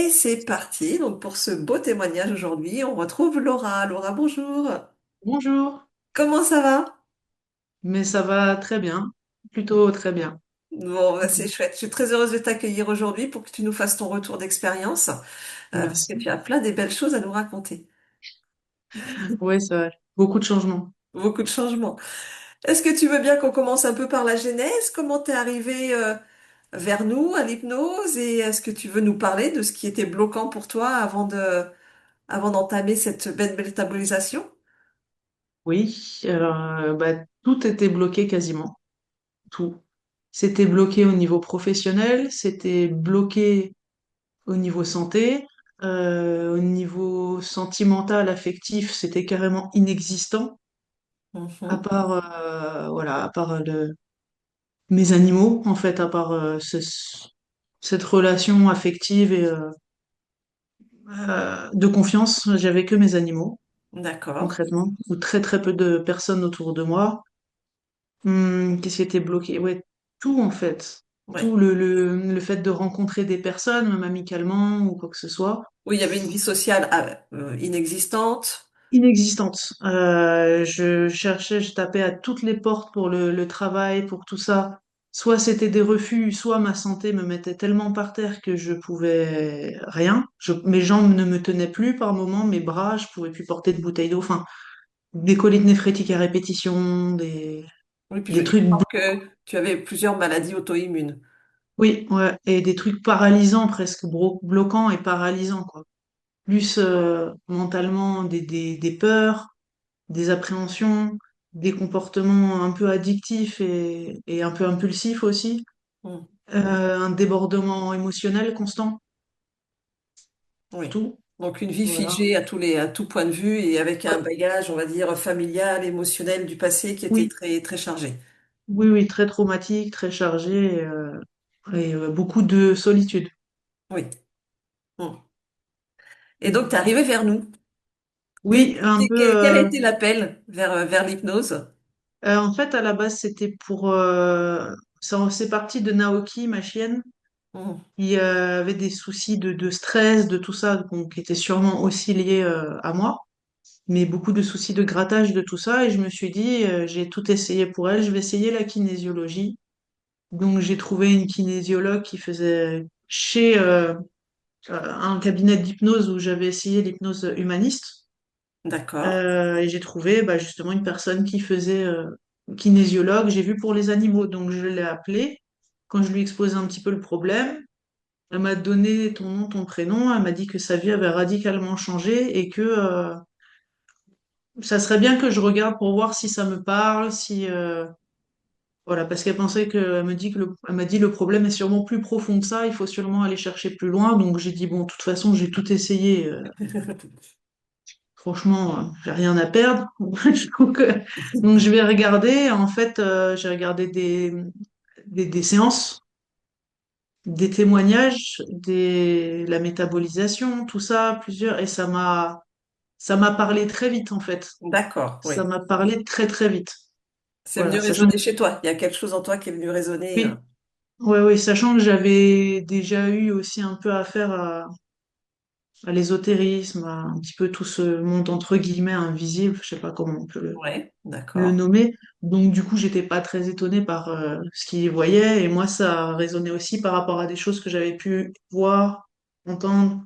Et c'est parti. Donc pour ce beau témoignage aujourd'hui, on retrouve Laura. Laura, bonjour. Bonjour, Comment ça va? mais ça va très bien, plutôt très bien. Bon, bah, c'est chouette. Je suis très heureuse de t'accueillir aujourd'hui pour que tu nous fasses ton retour d'expérience, parce que Merci. tu as plein des belles choses à nous raconter. Oui, c'est vrai. Beaucoup de changements. Beaucoup de changements. Est-ce que tu veux bien qu'on commence un peu par la genèse? Comment t'es arrivé vers nous à l'hypnose? Et est-ce que tu veux nous parler de ce qui était bloquant pour toi avant d'entamer cette belle métabolisation? Oui, tout était bloqué quasiment, tout. C'était bloqué au niveau professionnel, c'était bloqué au niveau santé, au niveau sentimental, affectif, c'était carrément inexistant, à Mhm. part, voilà, à part mes animaux, en fait, à part cette relation affective et de confiance, j'avais que mes animaux, D'accord. concrètement, ou très très peu de personnes autour de moi. Qu'est-ce qui était bloqué? Ouais, tout en fait. Ouais. Tout le fait de rencontrer des personnes, même amicalement ou quoi que ce soit, Oui, il y avait une vie sociale inexistante. inexistante. Je cherchais, je tapais à toutes les portes pour le travail, pour tout ça. Soit c'était des refus, soit ma santé me mettait tellement par terre que je pouvais rien. Mes jambes ne me tenaient plus par moments, mes bras, je pouvais plus porter de bouteille d'eau. Enfin, des coliques néphrétiques à répétition, Oui, puis je des crois trucs, que tu avais plusieurs maladies auto-immunes. oui, ouais, et des trucs paralysants, presque bloquants et paralysants, quoi. Plus mentalement, des peurs, des appréhensions, des comportements un peu addictifs et un peu impulsifs aussi, Hmm. un débordement émotionnel constant, Oui. tout, Donc une vie voilà. figée à tout point de vue et avec un bagage, on va dire, familial, émotionnel du passé qui était Oui, très, très chargé. oui, oui, très traumatique, très chargé, beaucoup de solitude. Oui. Hmm. Et donc, tu es arrivé vers nous. Oui, un peu. Quel a été l'appel vers l'hypnose? En fait, à la base, c'était pour. C'est parti de Naoki, ma chienne. Hmm. Il avait des soucis de stress, de tout ça, donc, qui étaient sûrement aussi liés à moi, mais beaucoup de soucis de grattage, de tout ça. Et je me suis dit, j'ai tout essayé pour elle, je vais essayer la kinésiologie. Donc, j'ai trouvé une kinésiologue qui faisait chez un cabinet d'hypnose où j'avais essayé l'hypnose humaniste. D'accord. Et j'ai trouvé bah, justement une personne qui faisait kinésiologue, j'ai vu pour les animaux, donc je l'ai appelée. Quand je lui ai exposé un petit peu le problème, elle m'a donné ton nom, ton prénom, elle m'a dit que sa vie avait radicalement changé et que ça serait bien que je regarde pour voir si ça me parle, si voilà, parce qu'elle pensait que elle m'a dit le problème est sûrement plus profond que ça, il faut sûrement aller chercher plus loin. Donc j'ai dit bon, de toute façon, j'ai tout essayé. Franchement, j'ai rien à perdre. Donc, donc je vais regarder. En fait, j'ai regardé des séances, des témoignages, la métabolisation, tout ça, plusieurs, et ça m'a parlé très vite en fait. D'accord, Ça oui. m'a parlé très très vite. C'est venu Voilà, sachant résonner chez toi. Il y a quelque chose en toi qui est venu résonner. oui, ouais, oui, sachant que j'avais déjà eu aussi un peu affaire à l'ésotérisme, à un petit peu tout ce monde entre guillemets invisible, je sais pas comment on peut Ouais, le d'accord. nommer. Donc du coup, j'étais pas très étonnée par ce qu'il voyait et moi, ça résonnait aussi par rapport à des choses que j'avais pu voir, entendre,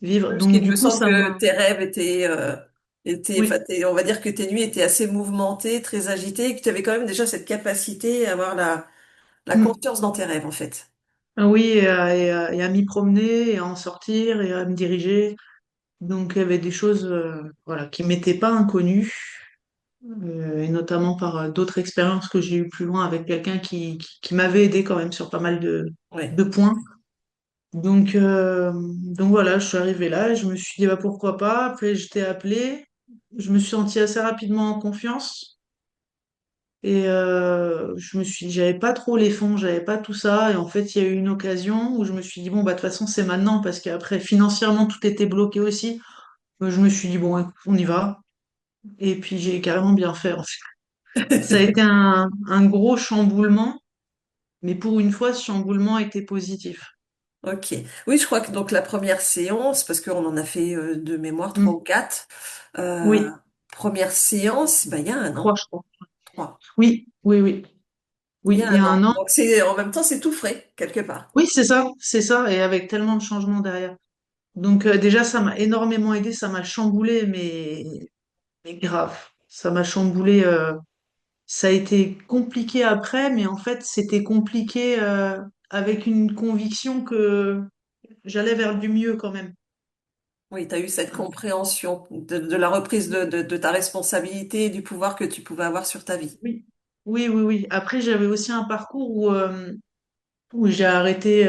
vivre. Parce Donc qu'il du me coup, semble ça que m'a. tes rêves enfin, Oui. on va dire que tes nuits étaient assez mouvementées, très agitées, et que tu avais quand même déjà cette capacité à avoir la Mm. conscience dans tes rêves, en fait. Ah oui, et à m'y promener, et à en sortir, et à me diriger. Donc il y avait des choses voilà, qui m'étaient pas inconnues, et notamment par d'autres expériences que j'ai eues plus loin avec quelqu'un qui m'avait aidé quand même sur pas mal Oui. de points. Donc voilà, je suis arrivée là et je me suis dit bah pourquoi pas. Après, je t'ai appelé, je me suis sentie assez rapidement en confiance et j'avais pas trop les fonds, j'avais pas tout ça. Et en fait, il y a eu une occasion où je me suis dit bon bah de toute façon c'est maintenant parce qu'après financièrement tout était bloqué aussi. Je me suis dit bon écoute, on y va. Et puis j'ai carrément bien fait en fait. Ça a été un gros chamboulement, mais pour une fois ce chamboulement était positif. Ok. Oui, je crois que donc la première séance, parce qu'on en a fait de mémoire trois Mm. ou quatre, euh, Oui, première séance, bah, il y a un trois, an. je crois. Trois. Oui, oui, oui. Il y Oui, a il y un a an. un an. Donc c'est en même temps, c'est tout frais, quelque part. Oui, c'est ça, et avec tellement de changements derrière. Donc déjà, ça m'a énormément aidé, ça m'a chamboulé, mais grave. Ça m'a chamboulé. Ça a été compliqué après, mais en fait, c'était compliqué avec une conviction que j'allais vers du mieux quand même. Oui, tu as eu cette compréhension de la reprise de ta responsabilité et du pouvoir que tu pouvais avoir sur ta vie. Oui, oui, oui, oui. Après, j'avais aussi un parcours où j'ai arrêté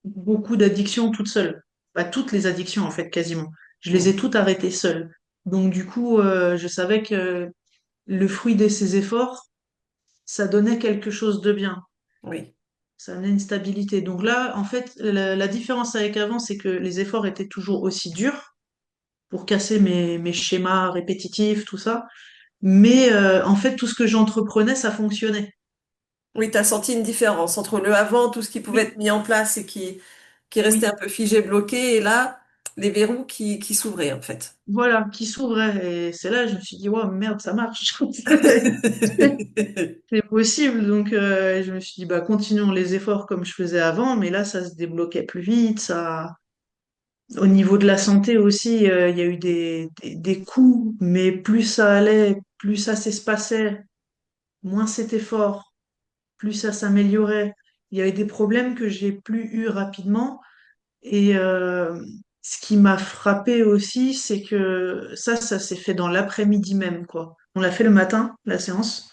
beaucoup d'addictions toute seule. Bah, toutes les addictions, en fait, quasiment. Je les Mm. ai toutes arrêtées seule. Donc, du coup, je savais que le fruit de ces efforts, ça donnait quelque chose de bien. Oui, Ça amenait une stabilité. Donc là, en fait, la différence avec avant, c'est que les efforts étaient toujours aussi durs pour casser mes schémas répétitifs, tout ça. Mais en fait, tout ce que j'entreprenais, ça fonctionnait. oui, tu as senti une différence entre le avant, tout ce qui pouvait Oui, être mis en place et qui restait un oui, peu figé, bloqué, et là, les verrous qui s'ouvraient, en fait. voilà, qui s'ouvrait. Et c'est là, je me suis dit, ouais, merde, ça marche. C'est possible. Donc, je me suis dit, bah, continuons les efforts comme je faisais avant, mais là, ça se débloquait plus vite. Ça... Au niveau de la santé aussi, il y a eu des coups, mais plus ça allait, plus ça s'espaçait, moins c'était fort, plus ça s'améliorait. Il y avait des problèmes que j'ai plus eu rapidement. Et ce qui m'a frappé aussi, c'est que ça s'est fait dans l'après-midi même, quoi. On l'a fait le matin, la séance.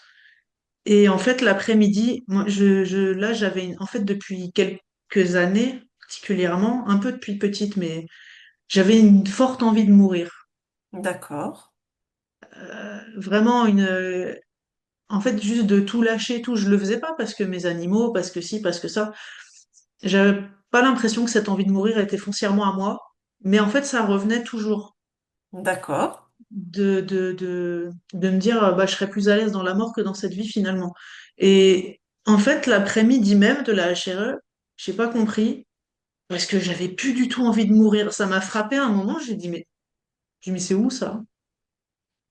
Et en fait, l'après-midi, moi, là, en fait, depuis quelques années, particulièrement, un peu depuis petite, mais j'avais une forte envie de mourir. D'accord, Vraiment en fait, juste de tout lâcher, tout. Je le faisais pas parce que mes animaux, parce que ci, parce que ça. J'avais pas l'impression que cette envie de mourir était foncièrement à moi, mais en fait, ça revenait toujours d'accord. de me dire, bah, je serais plus à l'aise dans la mort que dans cette vie finalement. Et en fait, l'après-midi même de la HRE, j'ai pas compris parce que j'avais plus du tout envie de mourir. Ça m'a frappé à un moment, j'ai dit, mais c'est où ça?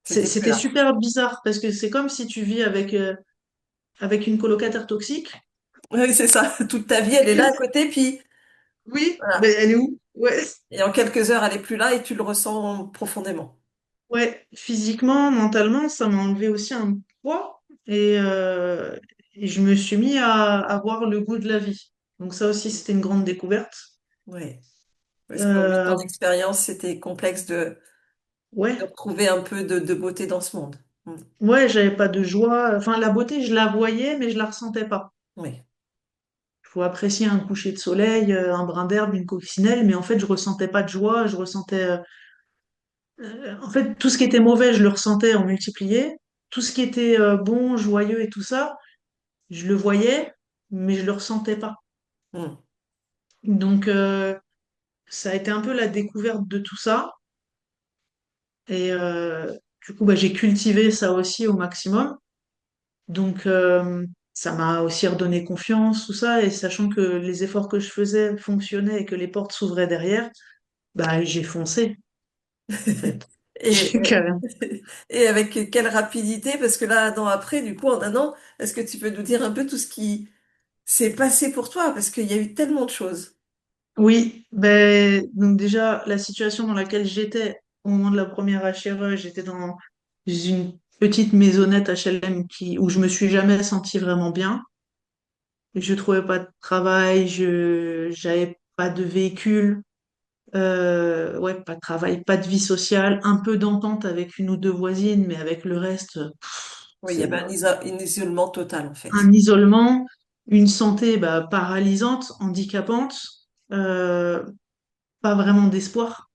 C'était plus C'était là. super bizarre parce que c'est comme si tu vis avec une colocataire toxique. Oui, c'est ça. Toute ta vie, elle est là à côté, puis Oui, mais voilà. elle est où? Ouais. Et en quelques heures, elle est plus là et tu le ressens profondément. Ouais, physiquement, mentalement, ça m'a enlevé aussi un poids et je me suis mis à avoir le goût de la vie. Donc ça aussi, c'était une grande découverte. Oui. Parce qu'au vu de ton Euh, expérience, c'était complexe de ouais, retrouver un peu de beauté dans ce monde. Mm. ouais, j'avais pas de joie. Enfin, la beauté, je la voyais, mais je la ressentais pas. Oui. Il faut apprécier un coucher de soleil, un brin d'herbe, une coccinelle, mais en fait, je ressentais pas de joie. Je ressentais, en fait, tout ce qui était mauvais, je le ressentais en multiplié. Tout ce qui était bon, joyeux et tout ça, je le voyais, mais je le ressentais pas. Mm. Donc, ça a été un peu la découverte de tout ça. Et du coup, bah, j'ai cultivé ça aussi au maximum. Donc, ça m'a aussi redonné confiance, tout ça. Et sachant que les efforts que je faisais fonctionnaient et que les portes s'ouvraient derrière, bah, j'ai foncé, en fait. Et, Carrément. et avec quelle rapidité, parce que là, un an après, du coup, en un an, est-ce que tu peux nous dire un peu tout ce qui s'est passé pour toi? Parce qu'il y a eu tellement de choses. Oui, ben, donc déjà, la situation dans laquelle j'étais au moment de la première HRE, j'étais dans une petite maisonnette HLM où je me suis jamais sentie vraiment bien. Je trouvais pas de travail, j'avais pas de véhicule, ouais, pas de travail, pas de vie sociale, un peu d'entente avec une ou deux voisines, mais avec le reste, Oui, il y c'est avait un isolement total, en un fait. isolement, une santé bah, paralysante, handicapante, euh, pas vraiment d'espoir,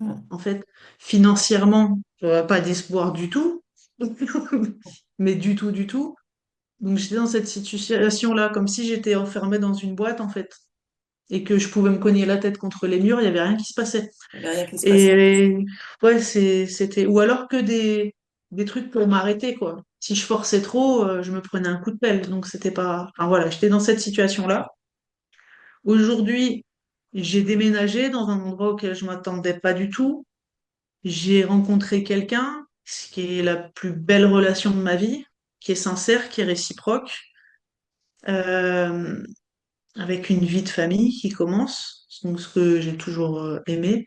Mm. en fait. Financièrement, pas d'espoir du tout, mais du tout, du tout. Donc j'étais dans cette situation-là, comme si j'étais enfermée dans une boîte, en fait. Et que je pouvais me cogner la tête contre les murs, il y avait rien qui se passait. Il n'y avait rien qui se passait. Et ouais, c'était ou alors que des trucs pour m'arrêter quoi. Si je forçais trop, je me prenais un coup de pelle. Donc c'était pas enfin voilà, j'étais dans cette situation-là. Aujourd'hui, j'ai déménagé dans un endroit auquel je m'attendais pas du tout. J'ai rencontré quelqu'un, ce qui est la plus belle relation de ma vie, qui est sincère, qui est réciproque, euh, avec une vie de famille qui commence, donc ce que j'ai toujours aimé.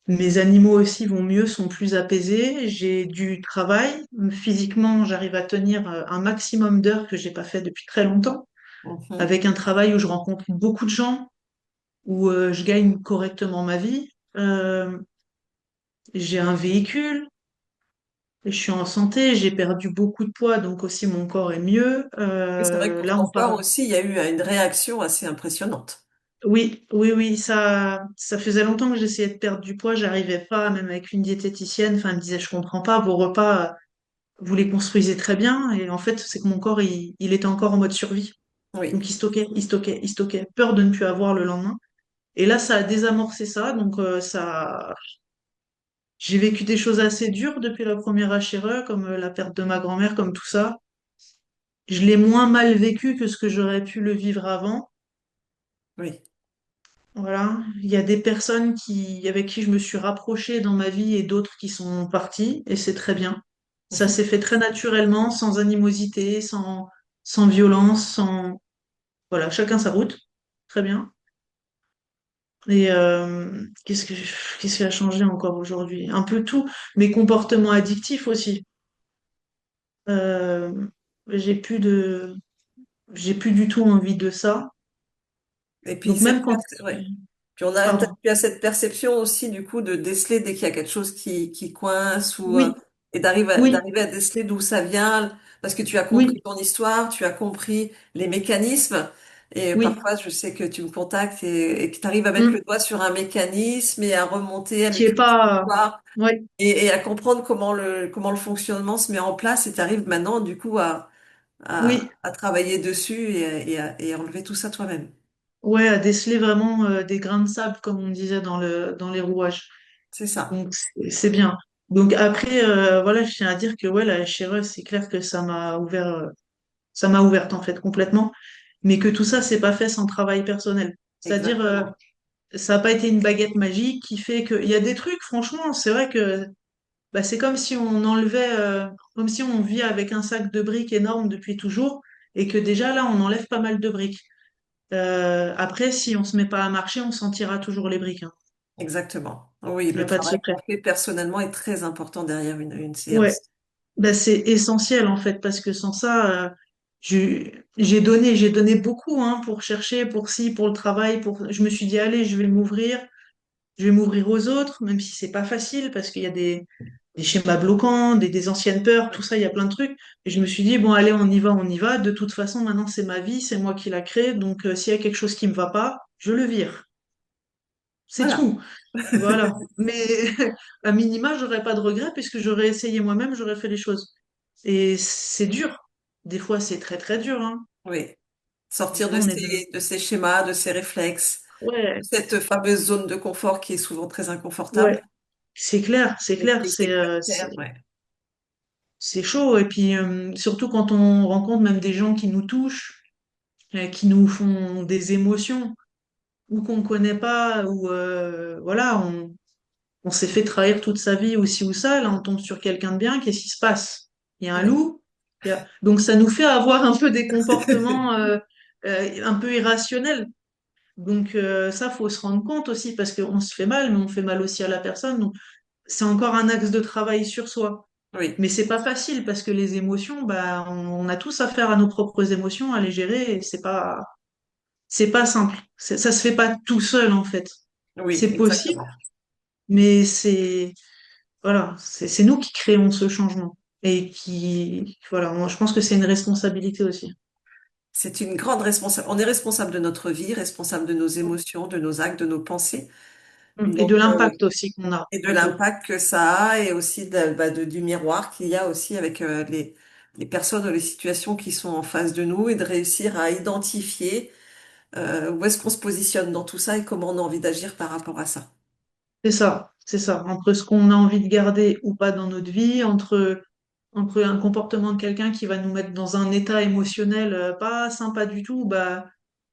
Mes animaux aussi vont mieux, sont plus apaisés. J'ai du travail. Physiquement, j'arrive à tenir un maximum d'heures que j'ai pas fait depuis très longtemps, Mhm. avec un travail où je rencontre beaucoup de gens, où je gagne correctement ma vie. J'ai un véhicule, je suis en santé, j'ai perdu beaucoup de poids, donc aussi mon corps est mieux. Et c'est vrai que pour Là, ton on corps parle. aussi, il y a eu une réaction assez impressionnante. Oui, oui, oui, ça faisait longtemps que j'essayais de perdre du poids, j'arrivais pas, même avec une diététicienne. Enfin, elle me disait, je comprends pas, vos repas, vous les construisez très bien, et en fait, c'est que mon corps, il était encore en mode survie. Oui, Donc, il stockait, il stockait, il stockait, peur de ne plus avoir le lendemain. Et là, ça a désamorcé ça, donc j'ai vécu des choses assez dures depuis la première HRE, comme la perte de ma grand-mère, comme tout ça. Je l'ai moins mal vécu que ce que j'aurais pu le vivre avant. oui. Voilà. Il y a des personnes avec qui je me suis rapprochée dans ma vie et d'autres qui sont parties, et c'est très bien. Ça Mhm. s'est fait très naturellement, sans animosité, sans violence, sans... Voilà, chacun sa route. Très bien. Et qu'est-ce qui a changé encore aujourd'hui? Un peu tout. Mes comportements addictifs aussi. Euh, j'ai plus de, j'ai plus du tout envie de ça. Et puis Donc même cette quand... ouais. Puis on a, Pardon. tu as cette perception aussi du coup de déceler dès qu'il y a quelque chose qui coince ou Oui, et oui, d'arriver à déceler d'où ça vient parce que tu as compris oui, ton histoire, tu as compris les mécanismes et oui. parfois je sais que tu me contactes et que tu arrives à mettre Hmm. le doigt sur un mécanisme et à remonter à Qui est l'écrire pas... l'histoire Ouais, et à comprendre comment le fonctionnement se met en place et tu arrives maintenant du coup oui, à travailler dessus et à enlever tout ça toi-même. ouais, à déceler vraiment des grains de sable, comme on disait dans les rouages. C'est ça. Donc c'est bien. Donc après, voilà, je tiens à dire que ouais, la HRE, c'est clair que ça m'a ouverte en fait complètement, mais que tout ça, c'est pas fait sans travail personnel. C'est-à-dire, Exactement. ça n'a pas été une baguette magique qui fait que... Il y a des trucs, franchement, c'est vrai que bah, c'est comme si on enlevait, comme si on vit avec un sac de briques énorme depuis toujours, et que déjà là, on enlève pas mal de briques. Après, si on se met pas à marcher, on sentira toujours les briques, hein. Exactement. Oui, Il n'y le a pas de travail secret. qu'on fait personnellement est très important derrière une Ouais, séance. bah, c'est essentiel en fait, parce que sans ça, j'ai donné beaucoup hein, pour chercher, pour ci, pour le travail, pour. Je me suis dit, allez, je vais m'ouvrir aux autres, même si c'est pas facile, parce qu'il y a des schémas bloquants, des anciennes peurs, tout ça, il y a plein de trucs. Et je me suis dit, bon, allez, on y va, on y va. De toute façon, maintenant, c'est ma vie, c'est moi qui la crée, donc s'il y a quelque chose qui me va pas, je le vire. C'est Voilà. tout. Voilà. Mais à minima, j'aurais pas de regrets puisque j'aurais essayé moi-même, j'aurais fait les choses. Et c'est dur. Des fois, c'est très très dur, hein. Oui. Des Sortir fois, on est dans... de ces schémas, de ces réflexes, de Ouais, cette fameuse zone de confort qui est souvent très inconfortable, ouais. C'est clair, c'est mais clair. qui est sécuritaire. Ouais. C'est chaud. Et puis, surtout quand on rencontre même des gens qui nous touchent, qui nous font des émotions ou qu'on connaît pas, ou voilà, on s'est fait trahir toute sa vie aussi ou ça, là on tombe sur quelqu'un de bien, qu'est-ce qui se passe? Il y a un Oui. loup? Donc ça nous fait avoir un peu des comportements un peu irrationnels. Donc ça, faut se rendre compte aussi, parce qu'on se fait mal, mais on fait mal aussi à la personne. Donc c'est encore un axe de travail sur soi. Oui. Mais c'est pas facile parce que les émotions, bah, on a tous affaire à nos propres émotions, à les gérer, et c'est pas simple. Ça se fait pas tout seul en fait. Oui, C'est possible, exactement. mais voilà, c'est nous qui créons ce changement. Et voilà, moi, je pense que c'est une responsabilité aussi. C'est une grande responsabilité. On est responsable de notre vie, responsable de nos émotions, de nos actes, de nos pensées. Et de Donc, l'impact aussi qu'on a et de autour. l'impact que ça a et aussi du miroir qu'il y a aussi avec les personnes ou les situations qui sont en face de nous et de réussir à identifier où est-ce qu'on se positionne dans tout ça et comment on a envie d'agir par rapport à ça. C'est ça, c'est ça. Entre ce qu'on a envie de garder ou pas dans notre vie, entre un comportement de quelqu'un qui va nous mettre dans un état émotionnel pas sympa du tout, bah,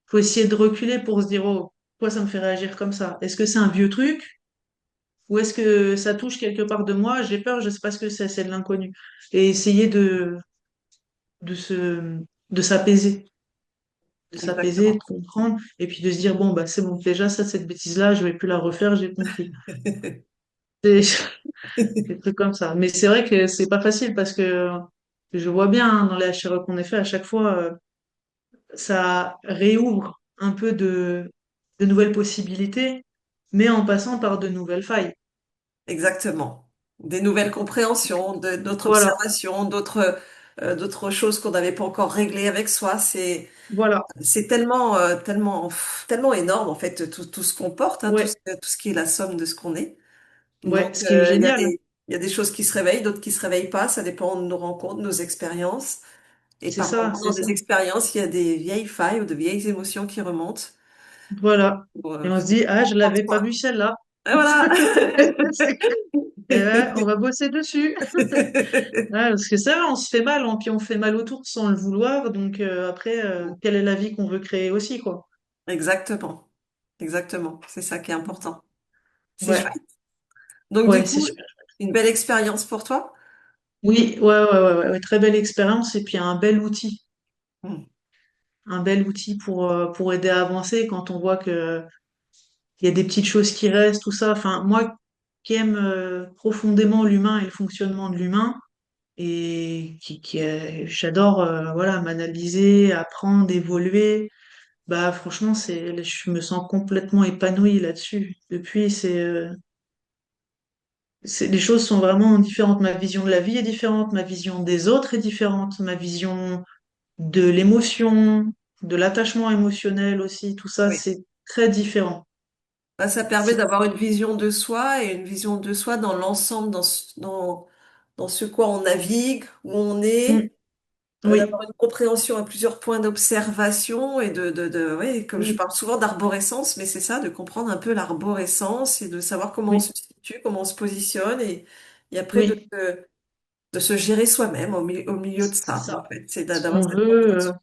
faut essayer de reculer pour se dire, oh, pourquoi ça me fait réagir comme ça? Est-ce que c'est un vieux truc? Ou est-ce que ça touche quelque part de moi? J'ai peur, je sais pas ce que c'est de l'inconnu. Et essayer de se, de s'apaiser, de Exactement. comprendre, et puis de se dire, bon, bah, c'est bon, déjà, ça, cette bêtise-là, je vais plus la refaire, j'ai compris. Des, des trucs comme ça. Mais c'est vrai que c'est pas facile parce que je vois bien hein, dans les HRE qu'on a fait, à chaque fois, ça réouvre un peu de nouvelles possibilités, mais en passant par de nouvelles failles. Exactement. Des nouvelles compréhensions, d'autres Voilà, observations, d'autres choses qu'on n'avait pas encore réglées avec soi. voilà, C'est tellement, tellement énorme, en fait, tout ce qu'on porte, hein, ouais, tout ce qui est la somme de ce qu'on est. ouais, Donc, ce qui est génial, il y a des choses qui se réveillent, d'autres qui se réveillent pas. Ça dépend de nos rencontres, de nos expériences. Et c'est par ça, moments, c'est dans ça. des expériences, il y a des vieilles failles ou de vieilles émotions qui remontent. Voilà. Et on se dit, ah, je Prendre l'avais pas soin. vu celle-là. Et voilà. Et ouais, on va bosser dessus. Ouais, parce que ça, on se fait mal, hein, puis on fait mal autour sans le vouloir. Donc après, quelle est la vie qu'on veut créer aussi, quoi. Exactement. Exactement. C'est ça qui est important. C'est Ouais, chouette. Donc, du ouais, c'est coup, super. une belle expérience pour toi? Oui, ouais, très belle expérience et puis un bel outil. Hmm. Un bel outil pour aider à avancer quand on voit que il y a des petites choses qui restent, tout ça. Enfin, moi qui aime profondément l'humain et le fonctionnement de l'humain, et j'adore voilà, m'analyser, apprendre, évoluer. Bah franchement, je me sens complètement épanouie là-dessus. Depuis, les choses sont vraiment différentes. Ma vision de la vie est différente, ma vision des autres est différente, ma vision de l'émotion, de l'attachement émotionnel aussi, tout ça, Oui. c'est très différent. Bah, ça permet C'est- d'avoir une vision de soi et une vision de soi dans l'ensemble, dans ce quoi on navigue, où on Mm, est, oui, d'avoir une compréhension à plusieurs points d'observation et ouais, comme je oui, parle souvent d'arborescence, mais c'est ça, de comprendre un peu l'arborescence et de savoir comment on oui, se situe, comment on se positionne et après oui, de se gérer soi-même au milieu de c'est ça, en ça. fait. C'est Ce d'avoir qu'on cette veut, compréhension.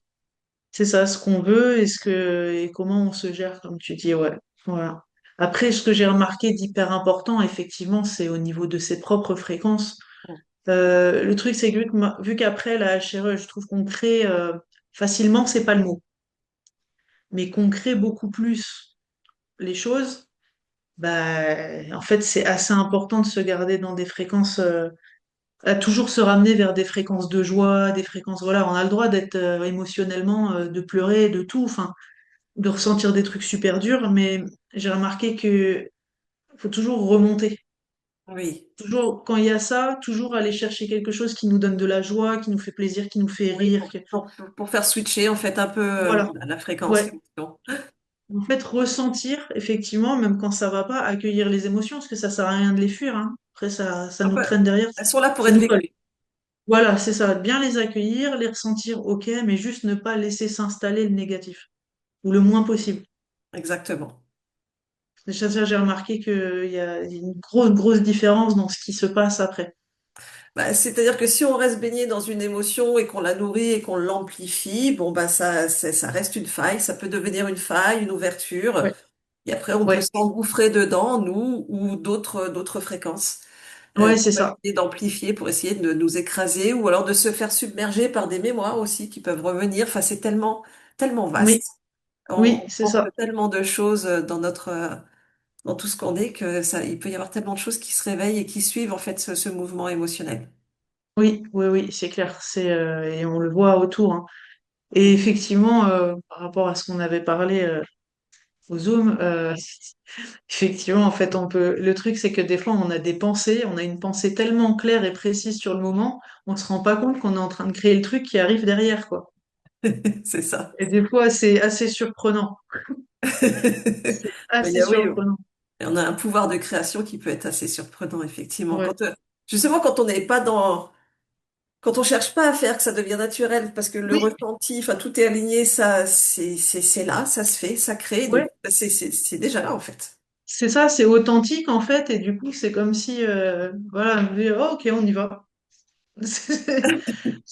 c'est ça, ce qu'on veut et comment on se gère, comme tu dis, ouais. Voilà. Après, ce que j'ai remarqué d'hyper important, effectivement, c'est au niveau de ses propres fréquences. Le truc, c'est que vu qu'après la HRE, je trouve qu'on crée facilement, c'est pas le mot, mais qu'on crée beaucoup plus les choses, bah, en fait, c'est assez important de se garder dans des fréquences, à toujours se ramener vers des fréquences de joie, des fréquences, voilà, on a le droit d'être émotionnellement, de pleurer, de tout, enfin, de ressentir des trucs super durs, mais j'ai remarqué que faut toujours remonter. Oui, Toujours, quand il y a ça, toujours aller chercher quelque chose qui nous donne de la joie, qui nous fait plaisir, qui nous fait oui, rire. pour faire switcher, en fait, un peu Voilà. la fréquence, Ouais. l'émotion. En fait, ressentir, effectivement, même quand ça va pas, accueillir les émotions, parce que ça sert à rien de les fuir, hein. Après, ça Un nous peu, traîne derrière, elles sont là pour ça être nous colle. vécues. Voilà, c'est ça. Bien les accueillir, les ressentir, ok, mais juste ne pas laisser s'installer le négatif, ou le moins possible. Exactement. Ça, j'ai remarqué qu'il y a une grosse différence dans ce qui se passe après. Bah, c'est-à-dire que si on reste baigné dans une émotion et qu'on la nourrit et qu'on l'amplifie, bon, bah, ça reste une faille, ça peut devenir une faille, une ouverture. Ouais, Et après, on peut ouais, s'engouffrer dedans, nous, ou d'autres fréquences, ouais, qu'on c'est va ça. essayer d'amplifier pour essayer de nous écraser ou alors de se faire submerger par des mémoires aussi qui peuvent revenir. Enfin, c'est tellement Oui, vaste. oui, On c'est porte ça. tellement de choses dans tout ce qu'on est que il peut y avoir tellement de choses qui se réveillent et qui suivent, en fait, ce mouvement émotionnel. Oui, c'est clair. Et on le voit autour, hein. Et Mm. effectivement, par rapport à ce qu'on avait parlé au Zoom, effectivement, en fait, on peut. Le truc, c'est que des fois, on a des pensées, on a une pensée tellement claire et précise sur le moment, on se rend pas compte qu'on est en train de créer le truc qui arrive derrière, quoi. C'est ça. Et des fois, c'est assez surprenant. C'est Mais assez oui, surprenant. on a un pouvoir de création qui peut être assez surprenant, effectivement. Ouais. Justement, quand on n'est pas quand on cherche pas à faire que ça devient naturel, parce que le Oui, ressenti, enfin, tout est aligné, ça, c'est là, ça se fait, ça crée, donc ouais. c'est déjà là, en fait. C'est ça, c'est authentique en fait, et du coup, c'est comme si, voilà, on dit, oh, ok, on y va.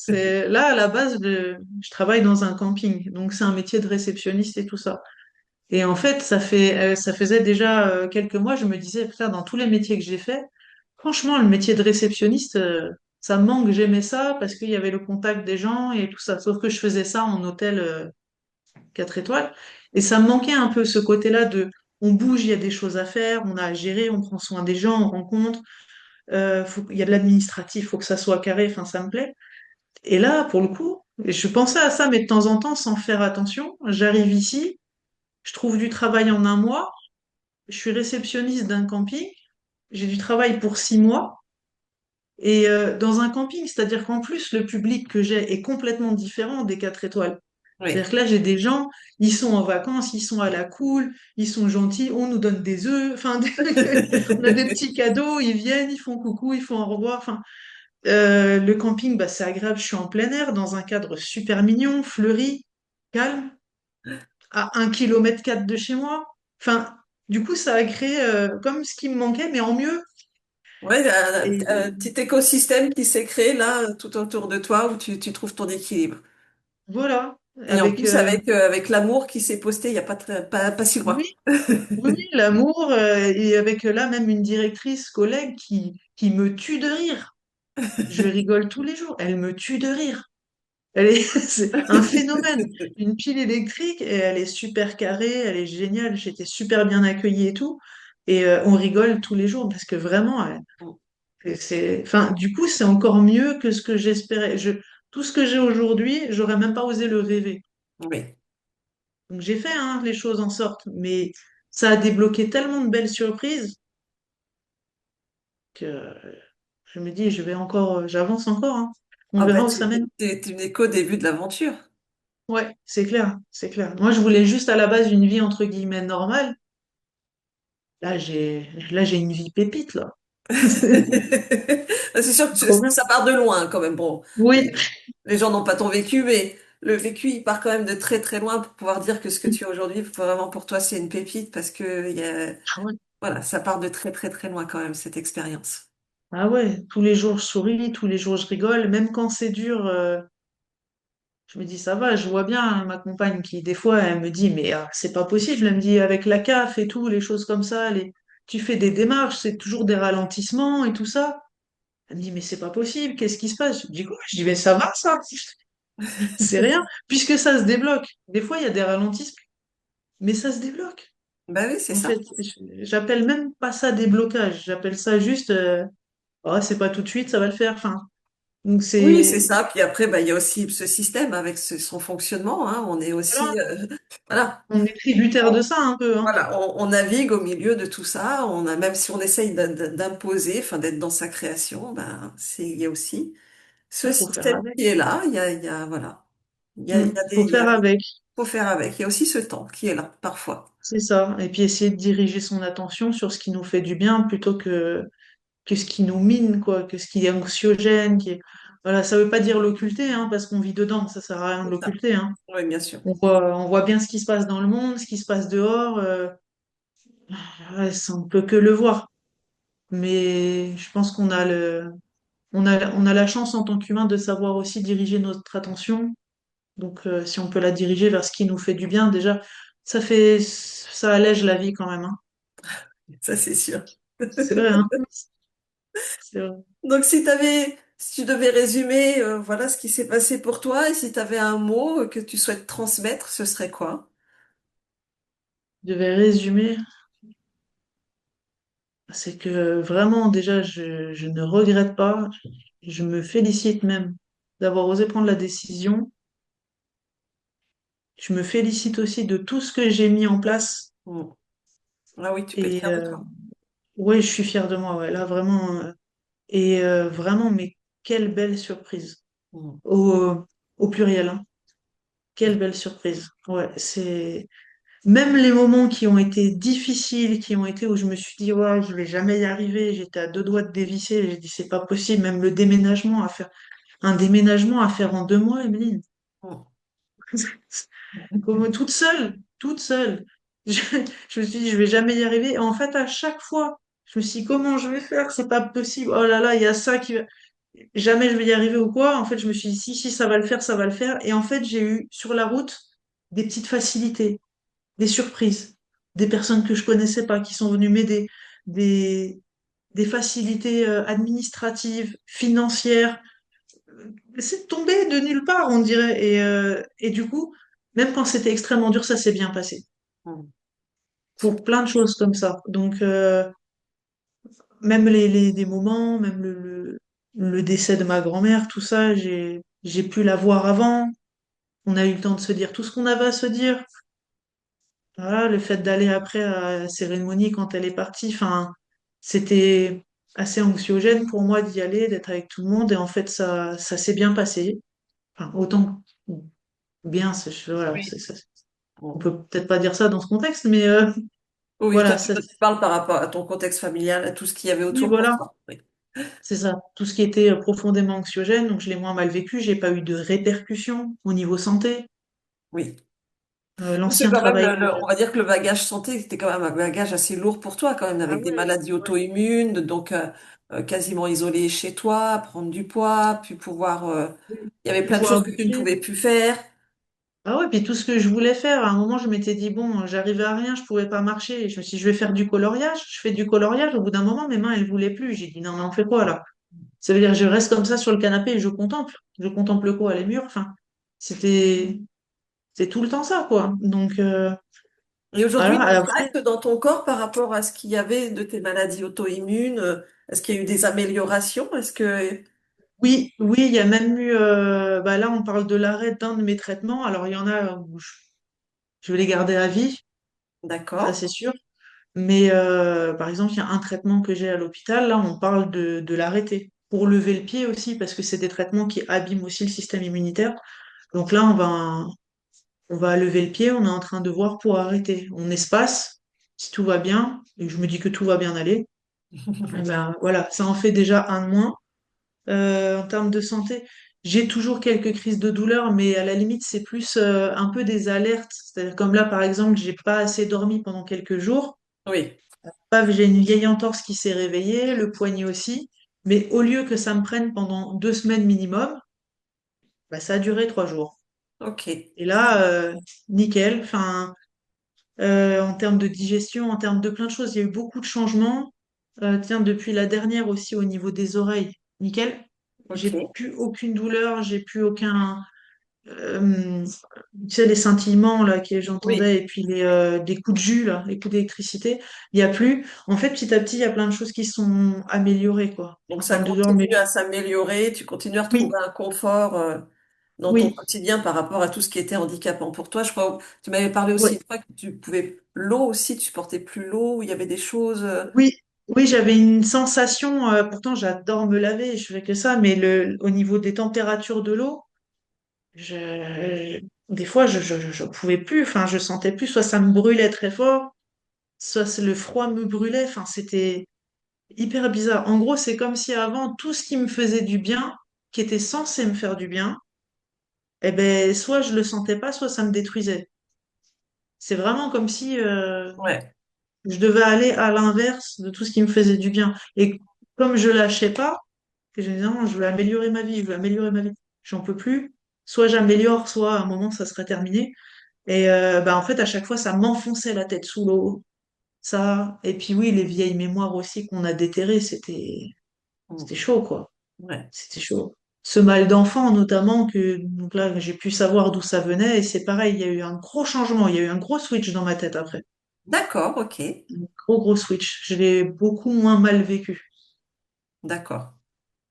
Là, à la base, je travaille dans un camping, donc c'est un métier de réceptionniste et tout ça. Et en fait, ça faisait déjà quelques mois, je me disais, putain, dans tous les métiers que j'ai faits, franchement, le métier de réceptionniste, ça me manque, j'aimais ça parce qu'il y avait le contact des gens et tout ça. Sauf que je faisais ça en hôtel 4 étoiles. Et ça me manquait un peu ce côté-là de, on bouge, il y a des choses à faire, on a à gérer, on prend soin des gens, on rencontre, il y a de l'administratif, faut que ça soit carré, enfin, ça me plaît. Et là, pour le coup, je pensais à ça, mais de temps en temps, sans faire attention, j'arrive ici, je trouve du travail en un mois, je suis réceptionniste d'un camping, j'ai du travail pour 6 mois, et dans un camping, c'est-à-dire qu'en plus, le public que j'ai est complètement différent des 4 étoiles. Oui. C'est-à-dire que là, j'ai des gens, ils sont en vacances, ils sont à la cool, ils sont gentils, on nous donne des œufs, enfin, on a des petits cadeaux, ils viennent, ils font coucou, ils font au revoir, enfin, le camping, bah, c'est agréable, je suis en plein air, dans un cadre super mignon, fleuri, calme, à 1,4 km de chez moi. Enfin, du coup, ça a créé comme ce qui me manquait, mais en mieux. Ouais, Et un petit écosystème qui s'est créé là tout autour de toi où tu trouves ton équilibre. voilà, Et en avec plus avec l'amour qui s'est posté il y a pas si loin. oui, oui, oui, l'amour, et avec là même une directrice, collègue qui me tue de rire. Je rigole tous les jours, elle me tue de rire. C'est un phénomène. Une pile électrique, et elle est super carrée, elle est géniale, j'étais super bien accueillie et tout. Et on rigole tous les jours parce que vraiment, enfin, du coup, c'est encore mieux que ce que j'espérais. Tout ce que j'ai aujourd'hui, j'aurais même pas osé le rêver. Oui. Donc j'ai fait hein, les choses en sorte, mais ça a débloqué tellement de belles surprises que je me dis, je vais encore, j'avance encore, hein. On Ah bah verra où ça mène. tu n'es qu'au début de l'aventure. Ouais, c'est clair, c'est clair. Moi, je voulais juste à la base une vie entre guillemets normale. Là, j'ai une vie pépite, là. C'est sûr que Trop bien. ça part de loin quand même. Bon, Oui. les gens n'ont pas ton vécu, mais le vécu, il part quand même de très très loin pour pouvoir dire que ce que tu as aujourd'hui, vraiment pour toi, c'est une pépite parce que Ah ouais. voilà, ça part de très très très loin quand même, cette expérience. Ah ouais, tous les jours je souris, tous les jours je rigole, même quand c'est dur, je me dis ça va, je vois bien hein, ma compagne qui des fois elle me dit mais c'est pas possible, elle me dit avec la CAF et tout, les choses comme ça, tu fais des démarches, c'est toujours des ralentissements et tout ça. Elle me dit mais c'est pas possible, qu'est-ce qui se passe? Je dis quoi? Je dis mais ça va ça, c'est rien, puisque ça se débloque. Des fois il y a des ralentissements, mais ça se débloque. Bah oui, c'est En ça. fait, j'appelle même pas ça déblocage, j'appelle ça juste oh, c'est pas tout de suite, ça va le faire. Enfin, donc Oui, c'est c'est ça. Puis après, bah, il y a aussi ce système avec son fonctionnement, hein. On est voilà, aussi, voilà, on est tributaire de on, ça un peu, hein. voilà, on navigue au milieu de tout ça. On a, même si on essaye d'imposer, enfin, d'être dans sa création, ben, il y a aussi ce Il faut faire système avec. qui est là. Voilà. Faut faire avec, Faut faire avec. Il y a aussi ce temps qui est là, parfois. c'est ça. Et puis essayer de diriger son attention sur ce qui nous fait du bien plutôt que ce qui nous mine, quoi, que ce qui est anxiogène, Voilà, ça veut pas dire l'occulter, hein, parce qu'on vit dedans, ça sert à rien de C'est ça. l'occulter, hein. Oui, bien sûr. On voit bien ce qui se passe dans le monde, ce qui se passe dehors, ouais, ça, on peut que le voir. Mais je pense on a la chance en tant qu'humain de savoir aussi diriger notre attention. Donc, si on peut la diriger vers ce qui nous fait du bien, déjà, ça allège la vie quand même, hein. Ça, c'est sûr. C'est vrai, hein. C'est vrai. Donc, si tu devais résumer, voilà ce qui s'est passé pour toi, et si tu avais un mot que tu souhaites transmettre, ce serait quoi? Je vais résumer. C'est que vraiment, déjà, je ne regrette pas. Je me félicite même d'avoir osé prendre la décision. Je me félicite aussi de tout ce que j'ai mis en place. Hmm. Ah oui, tu peux être Et fier de toi. ouais, je suis fière de moi. Ouais, là, vraiment. Et vraiment, mais quelle belle surprise. Hmm. Au pluriel, hein. Quelle belle surprise. Ouais, même les moments qui ont été difficiles, qui ont été où je me suis dit, ouais, je vais jamais y arriver, j'étais à deux doigts de dévisser, j'ai dit, c'est pas possible, même un déménagement à faire en 2 mois, Emeline. Hmm. Comme toute seule. Je, je me suis dit, je vais jamais y arriver. Et en fait, à chaque fois, je me suis dit, comment je vais faire? C'est pas possible. Oh là là, il y a ça qui va. jamais je vais y arriver ou quoi. En fait, je me suis dit, si, si, ça va le faire, ça va le faire. Et en fait, j'ai eu sur la route des petites facilités, des surprises, des personnes que je connaissais pas qui sont venues m'aider, des, des facilités administratives, financières. C'est tombé de nulle part, on dirait. Et du coup, même quand c'était extrêmement dur, ça s'est bien passé. Mm. Pour Super. plein de choses comme ça. Donc, même des moments, même le décès de ma grand-mère, tout ça, j'ai pu la voir avant. On a eu le temps de se dire tout ce qu'on avait à se dire. Voilà, le fait d'aller après à la cérémonie quand elle est partie, enfin, c'était assez anxiogène pour moi d'y aller, d'être avec tout le monde. Et en fait, ça s'est bien passé. Enfin, autant bien, voilà, Oui. on Bon. peut peut-être pas dire ça dans ce contexte, mais Oui, voilà, toi, tu parles par rapport à ton contexte familial, à tout ce qu'il y avait oui, autour pour voilà. toi. Oui. C'est ça. Tout ce qui était profondément anxiogène, donc je l'ai moins mal vécu. J'ai pas eu de répercussions au niveau santé. Oui. C'est L'ancien quand même, travail que on va dire que le bagage santé, c'était quand même un bagage assez lourd pour toi, quand même, ah avec des ouais, maladies ouais. auto-immunes, donc quasiment isolé chez toi, prendre du poids, puis pouvoir... Oui. il y avait plein de choses Pouvoir que tu ne bouger. pouvais plus faire. Ah ouais, puis tout ce que je voulais faire, à un moment, je m'étais dit, bon, j'arrivais à rien, je pouvais pas marcher. Et je me suis dit, je vais faire du coloriage. Je fais du coloriage. Au bout d'un moment, mes mains, elles voulaient plus. J'ai dit, non, mais on fait quoi là? Ça veut dire, je reste comme ça sur le canapé et je contemple. Je contemple quoi? Les murs? Enfin, c'était, c'est tout le temps ça, quoi. Donc, Et aujourd'hui, voilà. il y a un Après, impact dans ton corps par rapport à ce qu'il y avait de tes maladies auto-immunes. Est-ce qu'il y a eu des améliorations? Est-ce que... oui, oui, il y a même eu, bah là, on parle de l'arrêt d'un de mes traitements. Alors, il y en a où je vais les garder à vie, ça D'accord. c'est sûr. Mais par exemple, il y a un traitement que j'ai à l'hôpital, là, on parle de l'arrêter. Pour lever le pied aussi, parce que c'est des traitements qui abîment aussi le système immunitaire. Donc là, on va lever le pied, on est en train de voir pour arrêter. On espace, si tout va bien, et je me dis que tout va bien aller. Eh ben, voilà, ça en fait déjà un de moins. En termes de santé, j'ai toujours quelques crises de douleur, mais à la limite, c'est plus un peu des alertes. C'est-à-dire comme là, par exemple, j'ai pas assez dormi pendant quelques jours. Oui, Paf, j'ai une vieille entorse qui s'est réveillée, le poignet aussi. Mais au lieu que ça me prenne pendant 2 semaines minimum, bah, ça a duré 3 jours. ok. Et là, nickel. Enfin, en termes de digestion, en termes de plein de choses, il y a eu beaucoup de changements. Tiens, depuis la dernière aussi au niveau des oreilles, nickel. J'ai Ok. plus aucune douleur, j'ai plus aucun, euh, tu sais, les scintillements là que Oui. j'entendais et puis des coups de jus là, les coups d'électricité, il y a plus. En fait, petit à petit, il y a plein de choses qui sont améliorées quoi, Donc en ça termes de douleur. continue à s'améliorer, tu continues à Oui, retrouver un confort dans ton oui, quotidien par rapport à tout ce qui était handicapant pour toi. Je crois que tu m'avais parlé aussi ouais, une fois que tu pouvais l'eau aussi, tu supportais plus l'eau, où il y avait des choses. oui, oui, j'avais une sensation. Pourtant, j'adore me laver, je fais que ça, mais au niveau des températures de l'eau. Des fois, je pouvais plus, enfin, je sentais plus, soit ça me brûlait très fort, soit le froid me brûlait, enfin, c'était hyper bizarre. En gros, c'est comme si avant, tout ce qui me faisait du bien, qui était censé me faire du bien, eh ben, soit je le sentais pas, soit ça me détruisait. C'est vraiment comme si Ouais. je devais aller à l'inverse de tout ce qui me faisait du bien. Et comme je lâchais pas, que je me disais, non, je veux améliorer ma vie, je veux améliorer ma vie, j'en peux plus. Soit j'améliore, soit à un moment, ça serait terminé. Et bah, en fait, à chaque fois, ça m'enfonçait la tête sous l'eau. Ça. Et puis oui, les vieilles mémoires aussi qu'on a déterrées, c'était Mm. chaud, quoi. Ouais. C'était chaud. Ce mal d'enfant, notamment, que donc là, j'ai pu savoir d'où ça venait. Et c'est pareil, il y a eu un gros changement, il y a eu un gros switch dans ma tête après. D'accord, ok. Un gros, gros switch. Je l'ai beaucoup moins mal vécu. D'accord.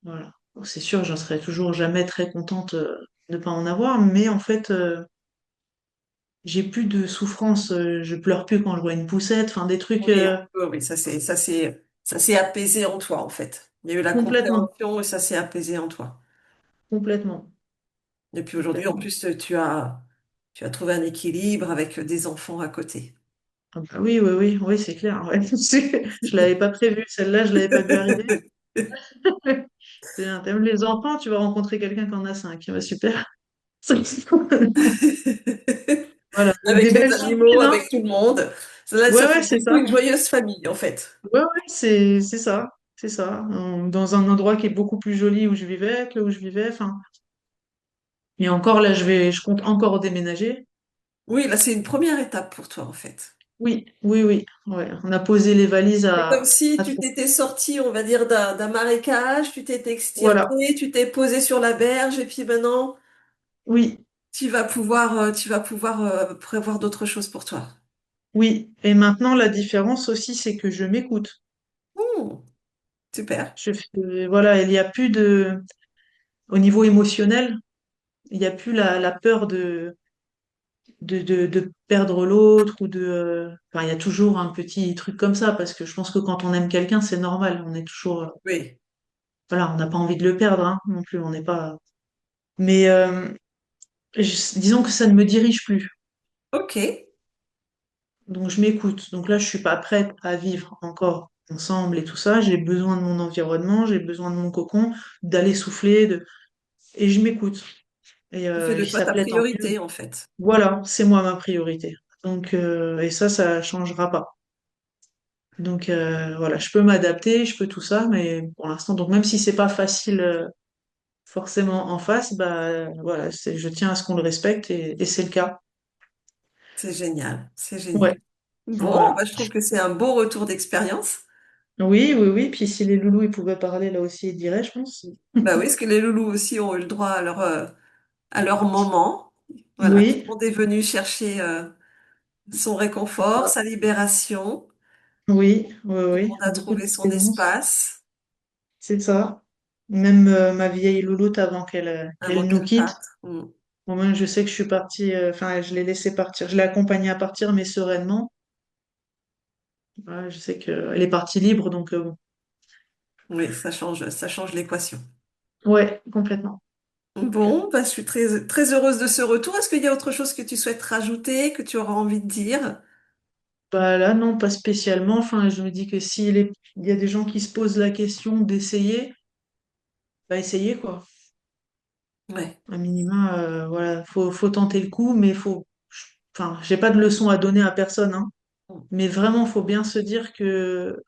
Voilà. Bon, c'est sûr, j'en serais toujours jamais très contente de ne pas en avoir, mais en fait, j'ai plus de souffrance. Je pleure plus quand je vois une poussette, enfin des trucs. Oui, oui, ça s'est apaisé en toi, en fait. Il y a eu la Complètement, compréhension et ça s'est apaisé en toi. complètement, Et puis aujourd'hui, en complètement. plus, tu as trouvé un équilibre avec des enfants à côté. Ah bah oui, oui, oui, oui, c'est clair. Ouais. Je l'avais pas prévu, celle-là, je l'avais pas vu arriver. T'aimes les enfants, tu vas rencontrer quelqu'un qui en a 5. Ouais, super. Voilà, donc Avec des les belles animaux, surprises, hein. avec tout le monde. Ça, là, Ouais, ça ouais, fait c'est du coup ça. une joyeuse famille, en fait. Ouais, ouais, c'est ça. c'est ça. Dans un endroit qui est beaucoup plus joli où je vivais que où je vivais. Enfin, et encore là, je compte encore déménager. Oui, là, c'est une première étape pour toi, en fait. Oui, oui, oui. Ouais, on a posé les valises C'est comme si à tu Tours. t'étais sorti, on va dire, d'un marécage, tu t'étais Voilà. extirpé, tu t'es posé sur la berge, et puis maintenant, Oui, tu vas pouvoir prévoir d'autres choses pour toi. oui. Et maintenant, la différence aussi, c'est que je m'écoute. Hmm, super. Voilà, il n'y a plus au niveau émotionnel, il n'y a plus la peur de perdre l'autre ou enfin, il y a toujours un petit truc comme ça parce que je pense que quand on aime quelqu'un, c'est normal. On est toujours, Oui. voilà, on n'a pas envie de le perdre, hein, non plus. On n'est pas. Mais disons que ça ne me dirige plus. Ok. Donc je m'écoute. Donc là, je suis pas prête à vivre encore ensemble et tout ça. J'ai besoin de mon environnement, j'ai besoin de mon cocon, d'aller souffler, et je m'écoute. Tu fais de Si toi ça ta plaît, tant mieux. priorité, en fait. Voilà, c'est moi ma priorité. Donc et ça changera pas. Donc voilà, je peux m'adapter, je peux tout ça, mais pour l'instant, donc même si c'est pas facile forcément en face, bah voilà, je tiens à ce qu'on le respecte et c'est le cas. C'est génial. C'est génial. Ouais, Bon, voilà. bah, je trouve que c'est un beau retour d'expérience. Oui, oui, oui. Puis si les loulous ils pouvaient parler là aussi, ils diraient, je pense. Bah oui, parce que les loulous aussi ont eu le droit à leur moment. Voilà, tout Oui, le monde est venu chercher son réconfort, sa libération. oui, oui, Tout le oui. monde a Beaucoup de trouvé son présence, espace c'est ça. Même ma vieille louloute avant avant qu'elle nous qu'elle quitte. parte. Mm. Moi, je sais que je suis partie, enfin, je l'ai laissée partir. Je l'ai accompagnée à partir, mais sereinement. Ouais, je sais qu'elle est partie libre, donc bon. Oui, ça change l'équation. Ouais, complètement. Donc, Bon, bah, je suis très, très heureuse de ce retour. Est-ce qu'il y a autre chose que tu souhaites rajouter, que tu auras envie de dire? bah là, non, pas spécialement. Enfin, je me dis que il y a des gens qui se posent la question d'essayer, bah essayer quoi. Ouais. Un minima, voilà, faut tenter le coup, mais enfin, j'ai pas de leçon à donner à personne, hein. Mm. Mais vraiment, faut bien se dire que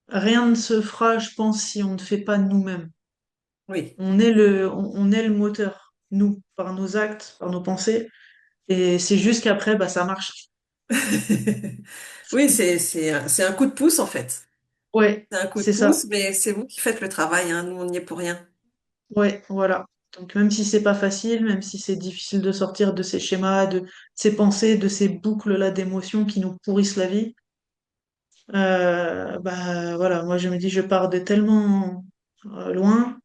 rien ne se fera, je pense, si on ne fait pas nous-mêmes. Oui. On est le moteur, nous, par nos actes, par nos pensées. Et c'est juste qu'après, bah, ça marche. Oui, c'est un coup de pouce en fait. Ouais, C'est un coup de c'est ça. pouce, mais c'est vous qui faites le travail, hein. Nous, on n'y est pour rien. Ouais, voilà. Donc même si c'est pas facile, même si c'est difficile de sortir de ces schémas, de ces pensées, de ces boucles-là d'émotions qui nous pourrissent la vie, bah voilà, moi je me dis je pars de tellement loin,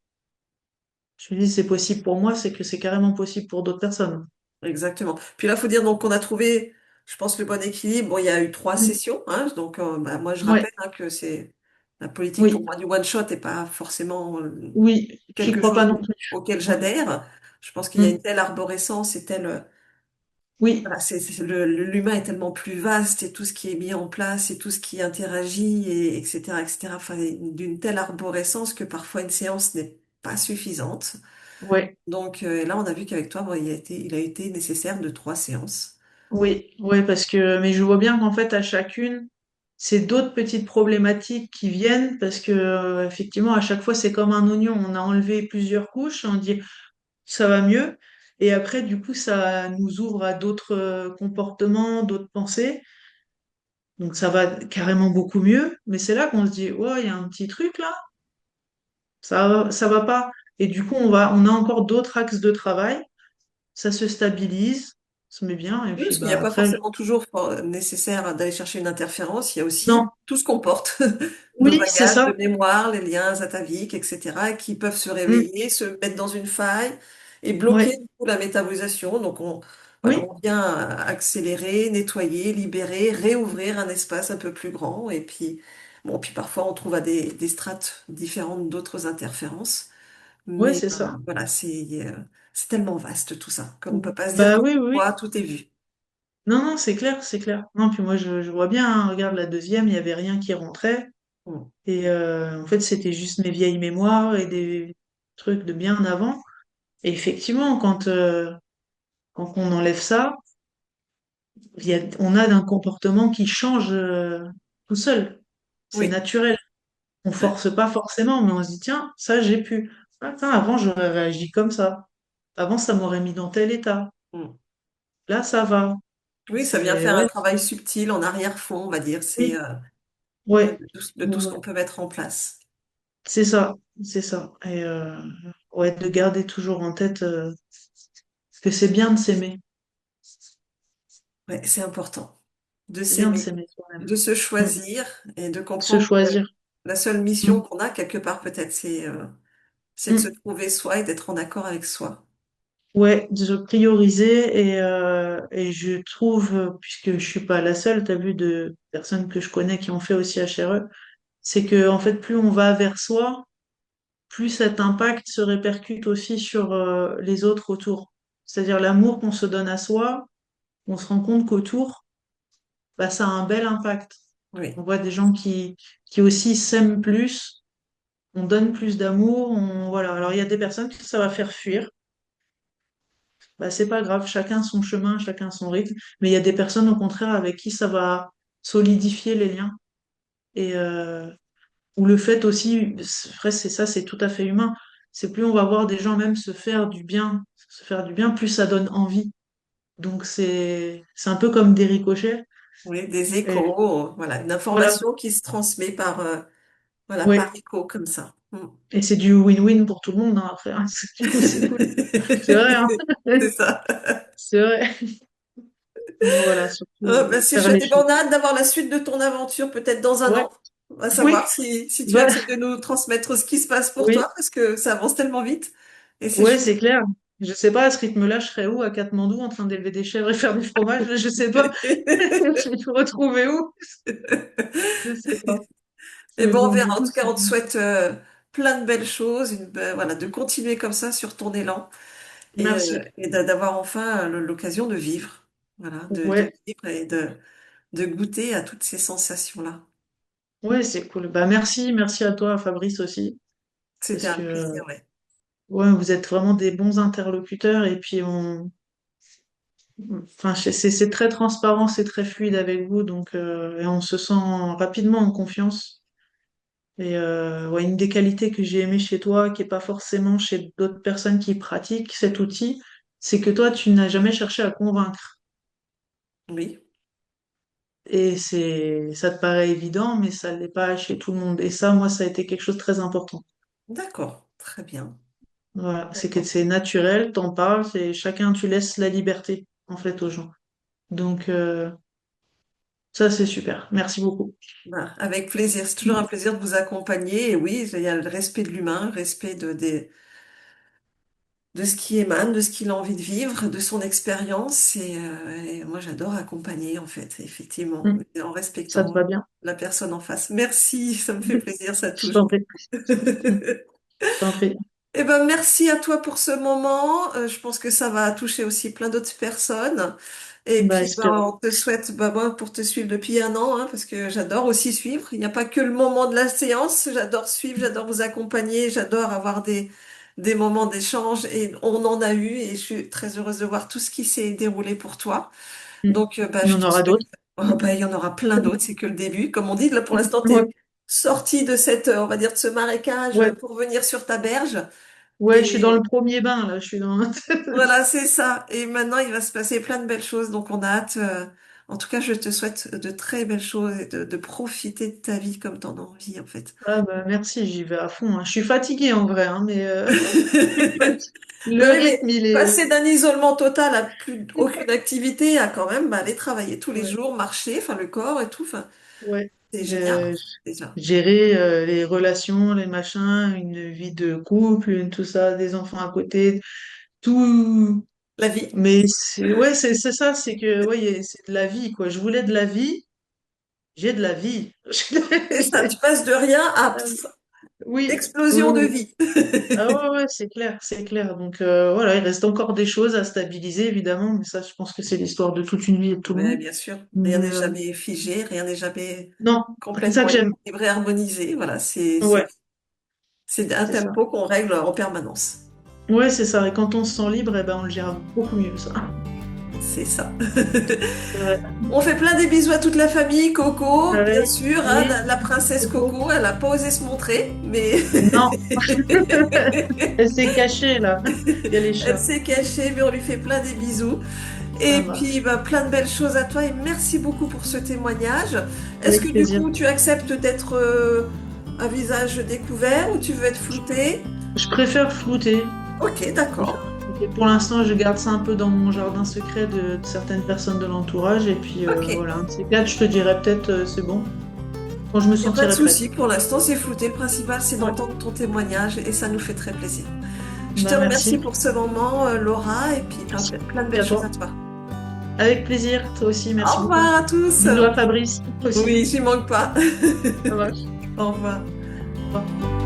je me dis c'est possible pour moi, c'est que c'est carrément possible pour d'autres personnes. Exactement. Puis là, faut dire donc qu'on a trouvé, je pense, le bon équilibre. Bon, il y a eu trois Mm. sessions, hein. Donc, bah, moi, je Ouais, rappelle hein, que c'est la politique pour oui, moi du one shot et pas forcément oui, j'y quelque crois pas chose non plus. auquel Ouais. j'adhère. Je pense qu'il y a Mm. une telle arborescence et Oui, voilà, l'humain est tellement plus vaste et tout ce qui est mis en place et tout ce qui interagit et etc. etc. Enfin, d'une telle arborescence que parfois une séance n'est pas suffisante. ouais. Donc là, on a vu qu'avec toi, bon, il a été nécessaire de trois séances. Oui, ouais, mais je vois bien qu'en fait, à chacune, c'est d'autres petites problématiques qui viennent parce que, effectivement, à chaque fois, c'est comme un oignon. On a enlevé plusieurs couches, on dit ça va mieux. Et après, du coup, ça nous ouvre à d'autres comportements, d'autres pensées. Donc, ça va carrément beaucoup mieux. Mais c'est là qu'on se dit, ouais, il y a un petit truc là, ça va pas. Et du coup, on a encore d'autres axes de travail. Ça se stabilise, ça se met bien. Et Oui, puis, parce qu'il n'y a bah, pas après, forcément toujours nécessaire d'aller chercher une interférence. Il y a non. aussi tout ce qu'on porte, nos Oui, c'est bagages de ça. mémoire, les liens ataviques, etc., qui peuvent se Mm. réveiller, se mettre dans une faille et bloquer Ouais, du coup, la métabolisation. Donc, voilà, oui, on vient accélérer, nettoyer, libérer, réouvrir un espace un peu plus grand. Et puis, bon, puis parfois, on trouve à des strates différentes d'autres interférences. ouais, Mais c'est ça. voilà, c'est tellement vaste tout ça. Comme on peut pas se dire Bah qu'en oui, une oui, oui. fois, tout est vu. Non, non, c'est clair, c'est clair. Non, puis moi, je vois bien, hein, regarde la deuxième, il n'y avait rien qui rentrait. Mm. Et en fait, c'était juste mes vieilles mémoires et des trucs de bien avant. Et effectivement, quand on enlève ça, on a un comportement qui change tout seul. C'est Oui, naturel. On force pas forcément, mais on se dit, tiens, ça, j'ai pu. Ah, tiens, avant, j'aurais réagi comme ça. Avant, ça m'aurait mis dans tel état. Mm. Là, ça va. Oui, ça vient C'est, faire un ouais, travail subtil en arrière-fond, on va dire. C'est oui, ouais, de ouais, tout ce ouais. qu'on peut mettre en place. C'est ça, c'est ça. Et ouais, de garder toujours en tête que c'est bien de s'aimer. Ouais, c'est important de C'est bien de s'aimer, s'aimer soi-même. de se Mm. choisir et de Se comprendre que choisir. la seule mission Mm. qu'on a quelque part peut-être, c'est de se Mm. trouver soi et d'être en accord avec soi. Ouais, de se prioriser et je trouve, puisque je suis pas la seule, tu as vu de personnes que je connais qui ont fait aussi HRE, c'est que en fait, plus on va vers soi, plus cet impact se répercute aussi sur les autres autour. C'est-à-dire l'amour qu'on se donne à soi, on se rend compte qu'autour, bah, ça a un bel impact. Oui, On voit des gens qui aussi s'aiment plus, on donne plus d'amour, voilà. Alors il y a des personnes que ça va faire fuir. Bah, c'est pas grave, chacun son chemin, chacun son rythme. Mais il y a des personnes, au contraire, avec qui ça va solidifier les liens. Et ou le fait aussi, après, c'est ça, c'est tout à fait humain. C'est plus on va voir des gens même se faire du bien, plus ça donne envie. Donc c'est un peu comme des ricochets. oui, des Et échos, voilà, une voilà, information qui se transmet par, voilà, par ouais. écho comme ça. Mm. Et c'est du win-win pour tout le monde, hein, après, hein. Du coup, c'est cool. C'est vrai, hein. C'est ça. C'est vrai. Donc voilà, surtout Ben, c'est faire chouette. les Et ben, choses. on a hâte d'avoir la suite de ton aventure, peut-être dans un Ouais, an. On va savoir oui, si tu bah, acceptes de nous transmettre ce qui se passe pour oui. toi, parce que ça avance tellement vite. Et c'est Ouais, chouette. c'est clair. Je sais pas, à ce rythme-là, je serais où? À Katmandou, en train d'élever des chèvres et faire du fromage? Je sais pas. Je vais me retrouver où? Je sais pas. Et Mais bon, on bon, du verra. En coup, tout cas, on te souhaite plein de belles choses, voilà, de continuer comme ça sur ton élan merci. et d'avoir enfin l'occasion de vivre, voilà, de Ouais, vivre et de goûter à toutes ces sensations-là. ouais, c'est cool. Bah, merci à toi, Fabrice aussi. C'était Parce un que, plaisir, ouais. ouais, vous êtes vraiment des bons interlocuteurs. Et puis, enfin, c'est très transparent, c'est très fluide avec vous. Donc, et on se sent rapidement en confiance. Et ouais, une des qualités que j'ai aimé chez toi, qui est pas forcément chez d'autres personnes qui pratiquent cet outil, c'est que toi, tu n'as jamais cherché à convaincre. Oui, Et ça te paraît évident, mais ça l'est pas chez tout le monde. Et ça, moi, ça a été quelque chose de très important. d'accord, très bien. Voilà, c'est que D'accord. c'est naturel, t'en parles, c'est chacun, tu laisses la liberté, en fait, aux gens. Donc, ça, c'est super. Merci beaucoup. Ben, avec plaisir. C'est toujours un plaisir de vous accompagner. Et oui, il y a le respect de l'humain, le respect de ce qui émane, de ce qu'il a envie de vivre, de son expérience. Et moi, j'adore accompagner, en fait, effectivement, Mm. en Ça te respectant va bien? la personne en face. Merci, ça me fait plaisir, ça Je touche. t'en prie. Mm. Je t'en prie. Eh ben, merci à toi pour ce moment. Je pense que ça va toucher aussi plein d'autres personnes. Et Bah, puis, ben, espérons. on te souhaite, bah, moi, pour te suivre depuis un an, hein, parce que j'adore aussi suivre. Il n'y a pas que le moment de la séance. J'adore suivre, j'adore vous accompagner, j'adore avoir des moments d'échange. Et on en a eu. Et je suis très heureuse de voir tout ce qui s'est déroulé pour toi. Mm. Donc, bah, Il y je en te aura souhaite. d'autres. Oh, bah, il y en aura plein d'autres. C'est que le début. Comme on dit, là, pour l'instant, tu Ouais. es sorti de cette, on va dire, de ce marécage Ouais. pour venir sur ta berge. Ouais, je suis dans le Et premier bain, là. Je suis dans... voilà, c'est ça. Et maintenant, il va se passer plein de belles choses. Donc, on a hâte. En tout cas, je te souhaite de très belles choses et de profiter de ta vie comme tu en as envie, en fait. Ah bah merci, j'y vais à fond, hein. Je suis fatiguée en vrai, hein, mais le Ben oui, rythme, mais il est... passer d'un isolement total à plus aucune activité à quand même bah, aller travailler tous les Ouais, jours, marcher, enfin le corps et tout. Enfin, ouais. c'est génial, déjà. Gérer les relations, les machins, une vie de couple, tout ça, des enfants à côté, tout. La vie, Mais ouais, c'est ça, c'est que ouais, c'est de la vie, quoi. Je voulais de la vie, j'ai de la vie. c'est ça. Tu passes de rien à Euh, Oui, oui, explosion de oui. vie. Ah ouais, ouais, c'est clair, c'est clair. Donc voilà, il reste encore des choses à stabiliser, évidemment, mais ça, je pense que c'est l'histoire de toute une vie et de tout le Mais monde. bien sûr, rien Mais n'est jamais figé, rien n'est jamais non, c'est ça complètement que j'aime. équilibré, harmonisé. Voilà, Ouais, c'est un c'est ça. tempo qu'on règle en permanence. Ouais, c'est ça. Et quand on se sent libre, eh ben, on le gère beaucoup mieux, ça. c'est ça. C'est vrai. On fait plein des bisous à toute la famille, Coco, bien Ouais. sûr, hein, Oui, la princesse Coco. Coco, elle n'a pas osé se montrer, mais Non, elle s'est cachée là. Il y a les elle chats. s'est cachée, mais on lui fait plein des bisous. Ça Et puis, marche. bah, plein de belles choses à toi et merci beaucoup pour ce témoignage. Est-ce que Avec du plaisir. coup, tu acceptes d'être un visage découvert ou tu veux être Je, flouté? je préfère flouter. Ok, Je préfère d'accord. flouter. Pour l'instant, je garde ça un peu dans mon jardin secret de certaines personnes de l'entourage. Et puis Ok. voilà, un de ces quatre, je te dirai peut-être c'est bon quand je me Il n'y a pas de sentirai prête. souci, pour l'instant c'est flouté. Le principal c'est Ouais. d'entendre ton témoignage et ça nous fait très plaisir. Je te Bah, remercie merci. pour ce moment, Laura, et puis Merci plein de belles à choses toi. à toi. Avec plaisir. Toi aussi, Au merci beaucoup. revoir à tous. Bisous à Fabrice aussi. Oui, j'y manque pas. Ça marche. Au revoir. Au revoir.